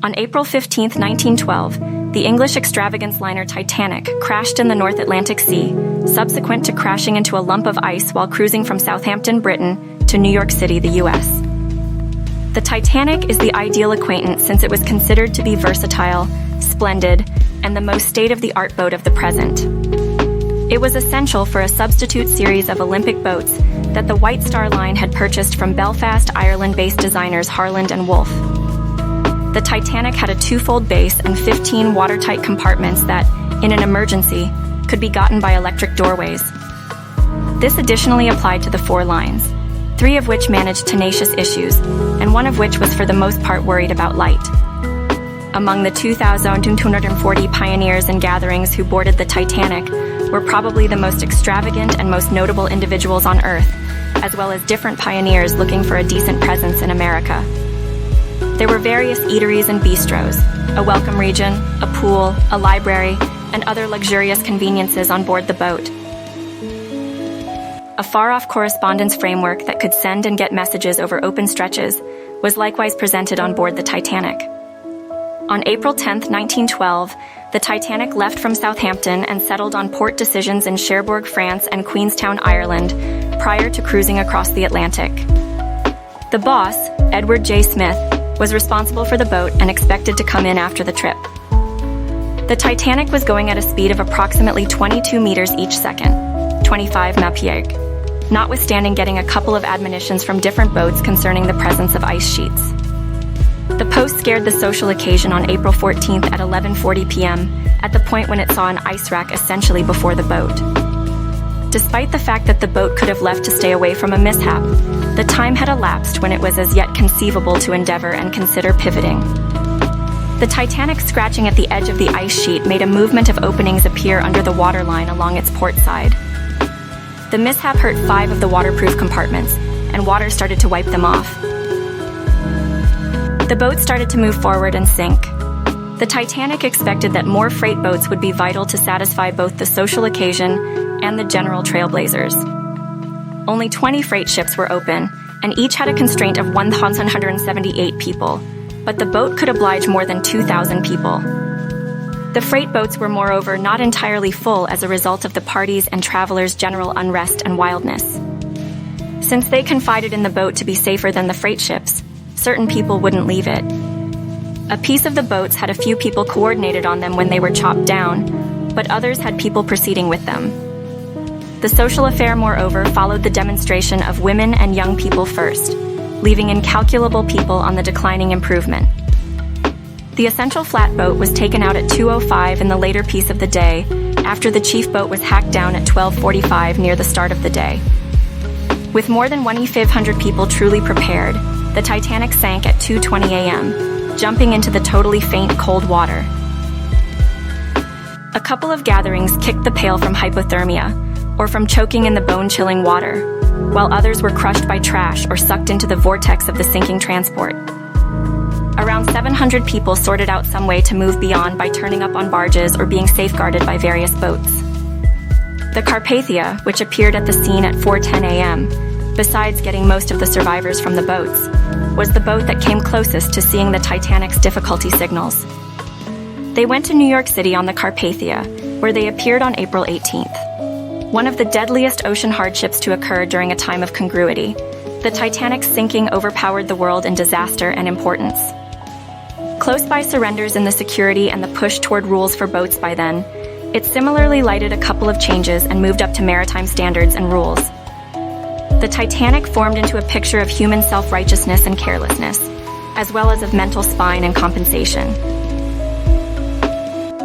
On April 15, 1912, the English extravagance liner Titanic crashed in the North Atlantic Sea, subsequent to crashing into a lump of ice while cruising from Southampton, Britain, to New York City, the U.S. The Titanic is the ideal acquaintance since it was considered to be versatile, splendid, and the most state-of-the-art boat of the present. It was essential for a substitute series of Olympic boats that the White Star Line had purchased from Belfast, Ireland-based designers Harland and Wolff. The Titanic had a twofold base and 15 watertight compartments that, in an emergency, could be gotten by electric doorways. This additionally applied to the 4 lines, 3 of which managed tenacious issues, and 1 of which was for the most part worried about light. Among the 2,240 pioneers and gatherings who boarded the Titanic were probably the most extravagant and most notable individuals on Earth, as well as different pioneers looking for a decent presence in America. There were various eateries and bistros, a welcome region, a pool, a library, and other luxurious conveniences on board the boat. A far-off correspondence framework that could send and get messages over open stretches was likewise presented on board the Titanic. On April 10, 1912, the Titanic left from Southampton and settled on port decisions in Cherbourg, France and Queenstown, Ireland, prior to cruising across the Atlantic. The boss, Edward J. Smith, was responsible for the boat and expected to come in after the trip. The Titanic was going at a speed of approximately 22 meters each second, 25 mph, notwithstanding getting a couple of admonitions from different boats concerning the presence of ice sheets. The post scared the social occasion on April 14th at 11:40 p.m., at the point when it saw an ice rack essentially before the boat. Despite the fact that the boat could have left to stay away from a mishap, the time had elapsed when it was as yet conceivable to endeavor and consider pivoting. The Titanic scratching at the edge of the ice sheet made a movement of openings appear under the waterline along its port side. The mishap hurt 5 of the waterproof compartments, and water started to wipe them off. The boat started to move forward and sink. The Titanic expected that more freight boats would be vital to satisfy both the social occasion and the general trailblazers. Only 20 freight ships were open, and each had a constraint of 1,178 people, but the boat could oblige more than 2,000 people. The freight boats were moreover not entirely full as a result of the parties' and travelers' general unrest and wildness. Since they confided in the boat to be safer than the freight ships, certain people wouldn't leave it. A piece of the boats had a few people coordinated on them when they were chopped down, but others had people proceeding with them. The social affair, moreover, followed the demonstration of women and young people first, leaving incalculable people on the declining improvement. The essential flatboat was taken out at 2:05 in the later piece of the day, after the chief boat was hacked down at 12:45 near the start of the day. With more than 1,500 people truly prepared, the Titanic sank at 2:20 a.m., jumping into the totally faint cold water. A couple of gatherings kicked the pail from hypothermia, or from choking in the bone-chilling water, while others were crushed by trash or sucked into the vortex of the sinking transport. Around 700 people sorted out some way to move beyond by turning up on barges or being safeguarded by various boats. The Carpathia, which appeared at the scene at 4:10 a.m., besides getting most of the survivors from the boats, was the boat that came closest to seeing the Titanic's difficulty signals. They went to New York City on the Carpathia, where they appeared on April 18th. One of the deadliest ocean hardships to occur during a time of congruity, the Titanic's sinking overpowered the world in disaster and importance. Close by surrenders in the security and the push toward rules for boats by then, it similarly lighted a couple of changes and moved up to maritime standards and rules. The Titanic formed into a picture of human self-righteousness and carelessness, as well as of mental spine and compensation.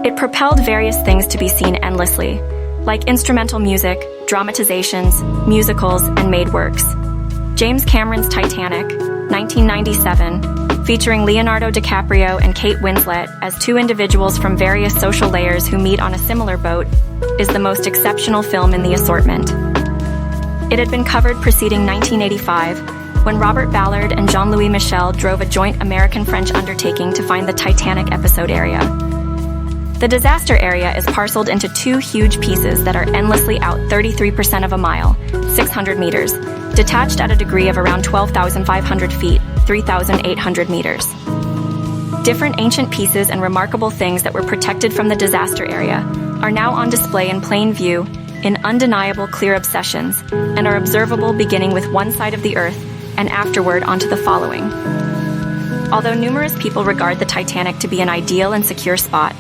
It propelled various things to be seen endlessly, like instrumental music, dramatizations, musicals, and made works. James Cameron's Titanic, 1997, featuring Leonardo DiCaprio and Kate Winslet as 2 individuals from various social layers who meet on a similar boat, is the most exceptional film in the assortment. It had been covered preceding 1985, when Robert Ballard and Jean-Louis Michel drove a joint American-French undertaking to find the Titanic episode area. The disaster area is parceled into 2 huge pieces that are endlessly out 33% of a mile, 600 meters, detached at a degree of around 12,500 feet, 3,800 meters. Different ancient pieces and remarkable things that were protected from the disaster area are now on display in plain view, in undeniable clear obsessions, and are observable beginning with one side of the Earth and afterward onto the following. Although numerous people regard the Titanic to be an ideal and secure spot,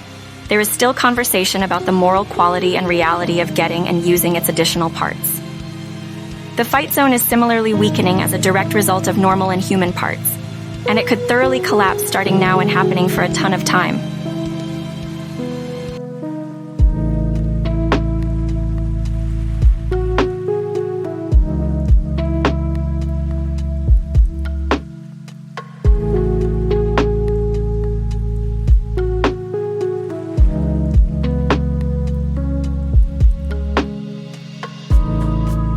there is still conversation about the moral quality and reality of getting and using its additional parts. The fight zone is similarly weakening as a direct result of normal and human parts, and it could thoroughly collapse starting now and happening for a ton of time.